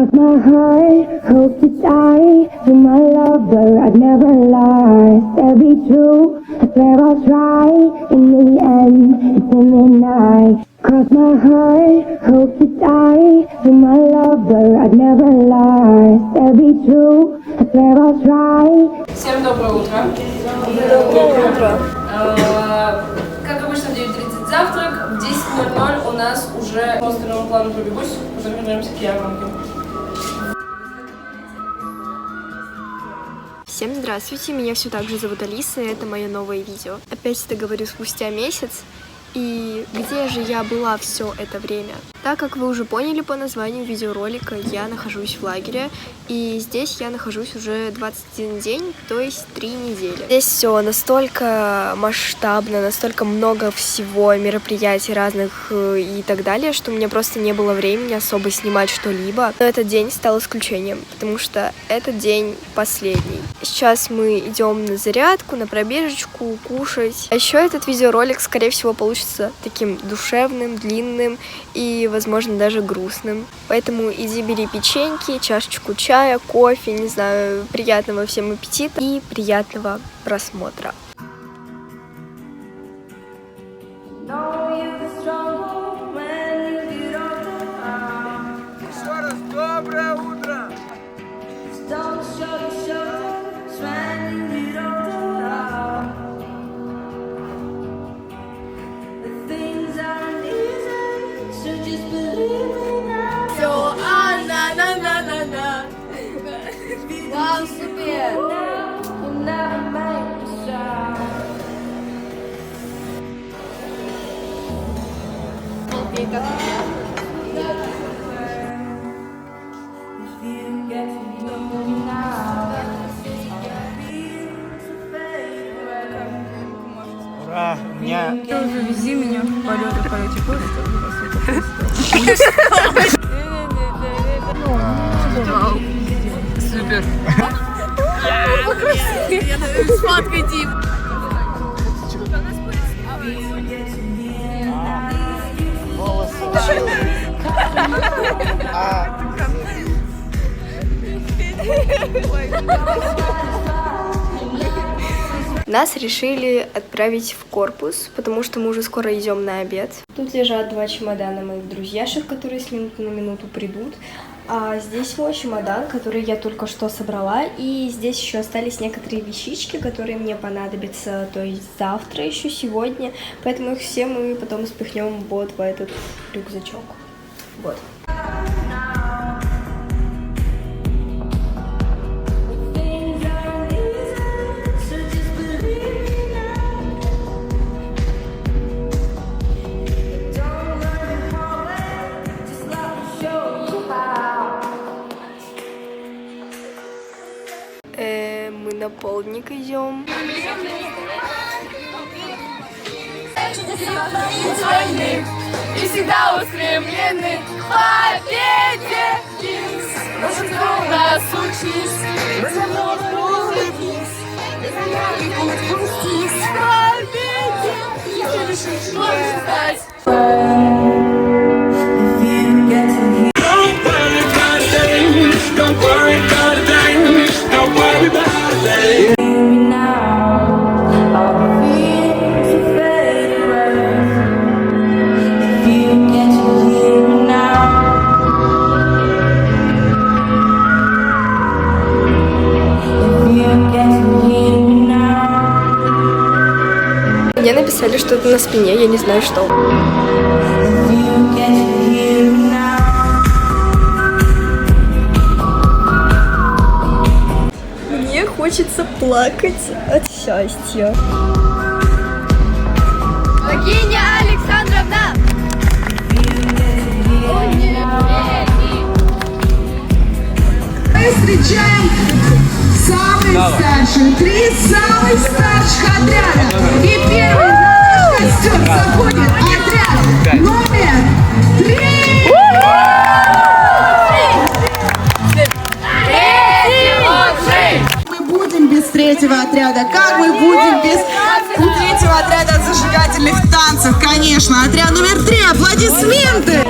Cross my heart, hope to die. You're my lover, I'd never lie. I'll be true, I swear I'll try. In the end, it's in the night. Cross my heart, hope to die. You're my lover, I'd never lie. I'll be true, I swear I'll try. Всем доброе утро. Доброе утро. Как обычно, в 9:30 завтрак, в 10:00 у нас уже по остальному плану пробегусь, потом вернемся к ярмарке. Всем здравствуйте, меня все так же зовут Алиса, и это мое новое видео. Опять это говорю спустя месяц. И где же я была все это время? Так как вы уже поняли по названию видеоролика, я нахожусь в лагере, и здесь я нахожусь уже 21 день, то есть 3 недели. Здесь все настолько масштабно, настолько много всего, мероприятий разных и так далее, что у меня просто не было времени особо снимать что-либо. Но этот день стал исключением, потому что этот день последний. Сейчас мы идем на зарядку, на пробежечку, кушать. А еще этот видеоролик, скорее всего, получится таким душевным, длинным и, возможно, даже грустным. Поэтому иди бери печеньки, чашечку чая, кофе, не знаю, приятного всем аппетита и приятного просмотра. Еще раз доброе утро! Вау, супер! Ура! У меня... Вези меня в полете Супер. Сфоткай, Дим. Нас решили отправить в корпус, потому что мы уже скоро идем на обед. Тут лежат 2 чемодана моих друзьяшек, которые с минуты на минуту придут. А здесь мой чемодан, который я только что собрала. И здесь еще остались некоторые вещички, которые мне понадобятся, то есть завтра, еще сегодня. Поэтому их все мы потом спихнем вот в этот рюкзачок. Вот. Мы на полдник идем. И всегда устремлены к победе. Нас учись, спустись к победе. Если решишь вновь стать. Мне написали что-то на спине, я не знаю что. Мне хочется плакать от счастья. Богиня Александровна! Мы встречаем самых старших, 3 самых старших отряда. И первый на наш костер заходит отряд номер 3. Мы будем без 3-го отряда, как мы будем без 3-го отряда зажигательных танцев, конечно. Отряд номер 3, аплодисменты!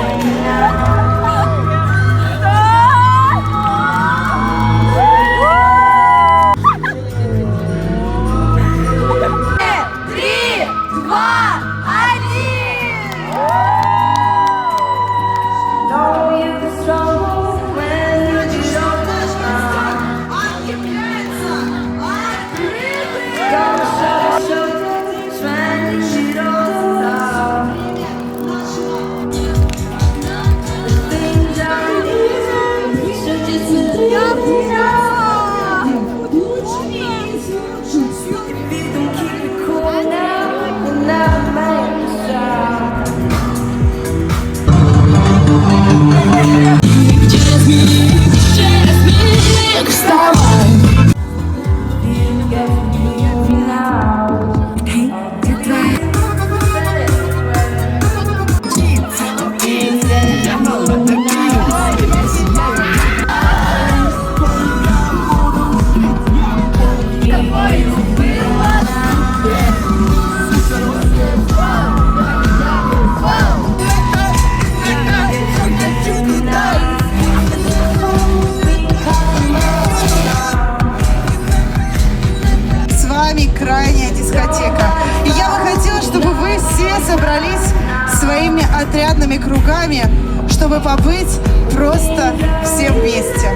отрядными кругами, чтобы побыть просто все вместе.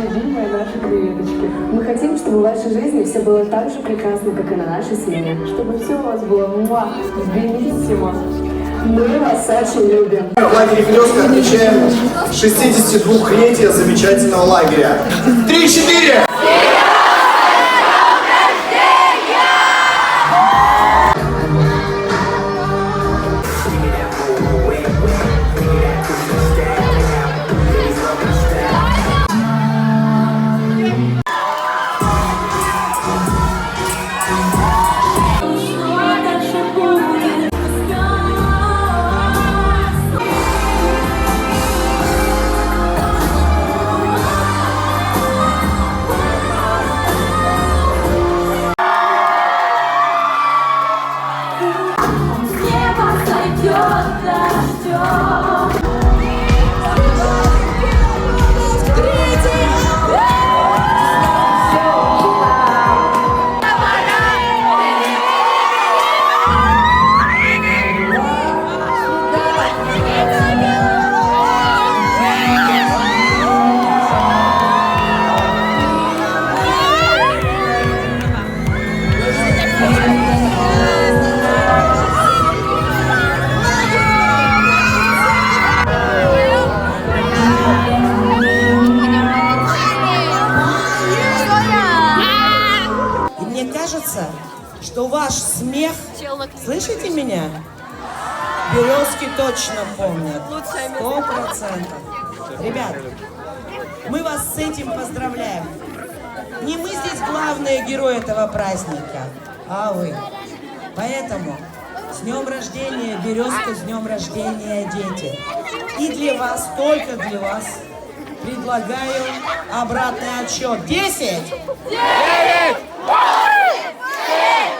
Любимые наши креветочки. Мы хотим, чтобы в вашей жизни все было так же прекрасно, как и на нашей смене. Чтобы все у вас было бенissимо. Мы вас очень любим. В лагере «Березка» отмечаем 62-летие замечательного лагеря. 3-4! Что ваш смех, слышите меня? Березки точно помнят, 100%. Ребят, мы вас с этим поздравляем. Не мы здесь главные герои этого праздника, а вы. Поэтому с днем рождения, Березка, с днем рождения, дети. И для вас, только для вас, предлагаю обратный отсчет. 10! 9! 5,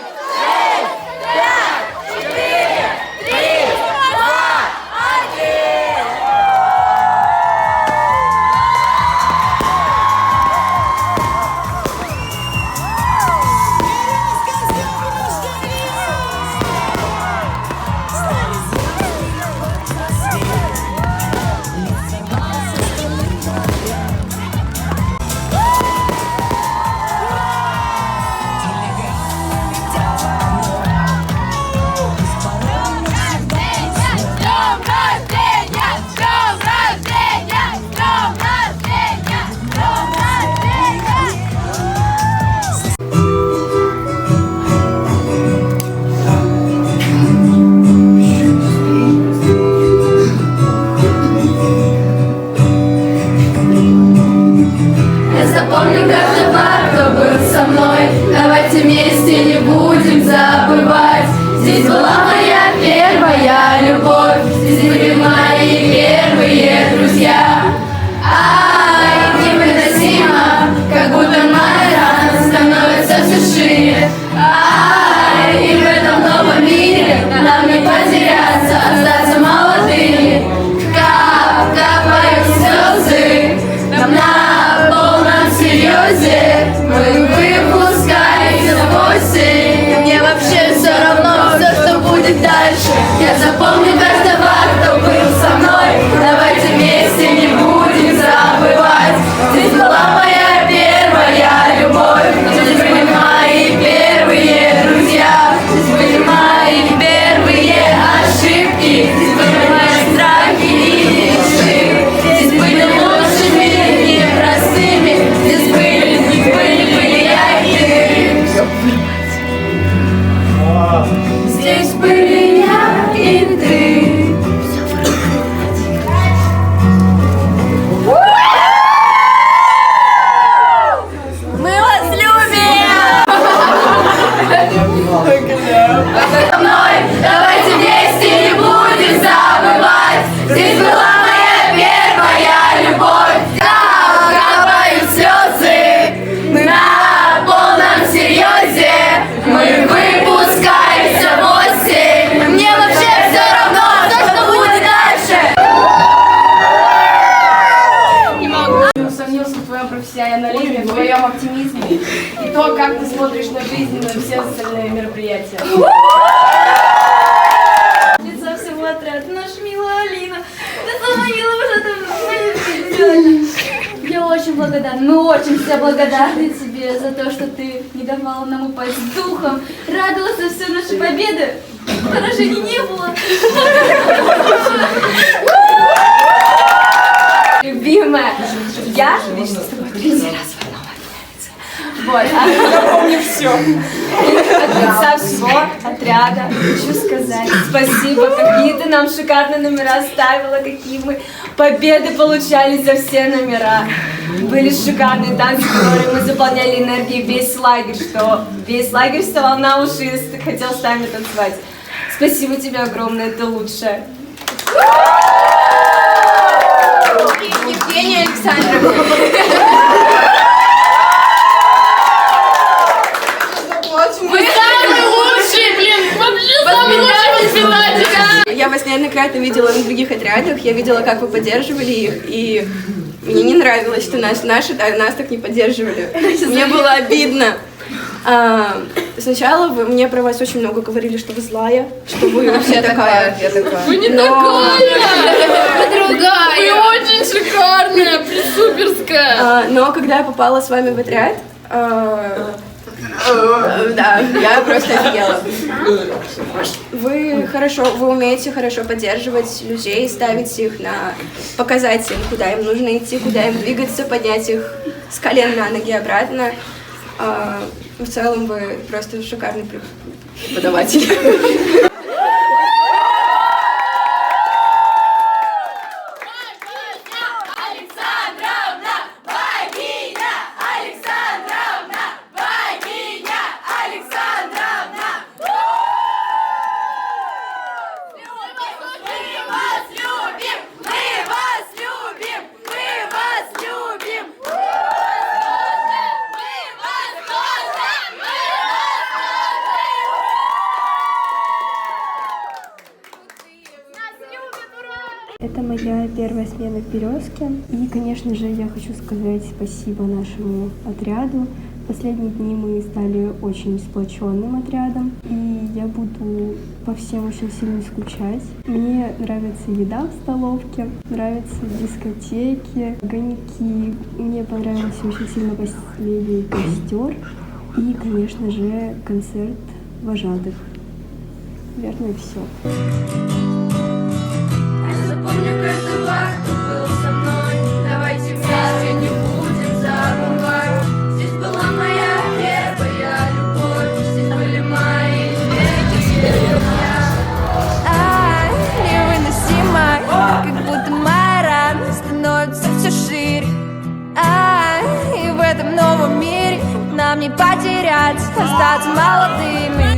Я очень благодарна, мы очень все благодарны тебе за то, что ты не давала нам упасть духом, радовался все наши победы. Поражений не было. Любимая, я вечно с тобой 3 раз в одном отряде. Вот, я помню все. От лица всего отряда хочу сказать спасибо, какие ты нам шикарные номера ставила, какие мы победы получали за все номера. Были шикарные танцы, которые мы заполняли энергией весь лагерь, что весь лагерь вставал на уши и хотел с нами танцевать. Спасибо тебе огромное, это лучшее. Евгения Александровна. Вы самые лучшие, блин! Вообще самые лучшие воспитатели! Я вас неоднократно видела на других отрядах, я видела, как вы поддерживали их, и мне не нравилось, что нас так не поддерживали. Мне было обидно. Сначала мне про вас очень много говорили, что вы злая, что вы вообще такая. Вы не такая! Вы другая! Вы очень шикарная, присуперская! Но когда я попала с вами в отряд, да, я просто офигела. Вы умеете хорошо поддерживать людей, ставить их показать им, куда им нужно идти, куда им двигаться, поднять их с колен на ноги обратно. В целом вы просто шикарный преподаватель. Это моя первая смена в «Березке». И, конечно же, я хочу сказать спасибо нашему отряду. В последние дни мы стали очень сплоченным отрядом, и я буду по всем очень сильно скучать. Мне нравится еда в столовке, нравятся дискотеки, огоньки. Мне понравился очень сильно последний костер и, конечно же, концерт вожатых. Наверное, все. Запомню каждый вас, кто был со мной. Давайте вместе не будем забывать. Здесь была моя первая любовь. Здесь были мои первые друзья. Невыносимо, как будто моя рана становится все шире. И в этом новом мире нам не потерять, остаться молодыми.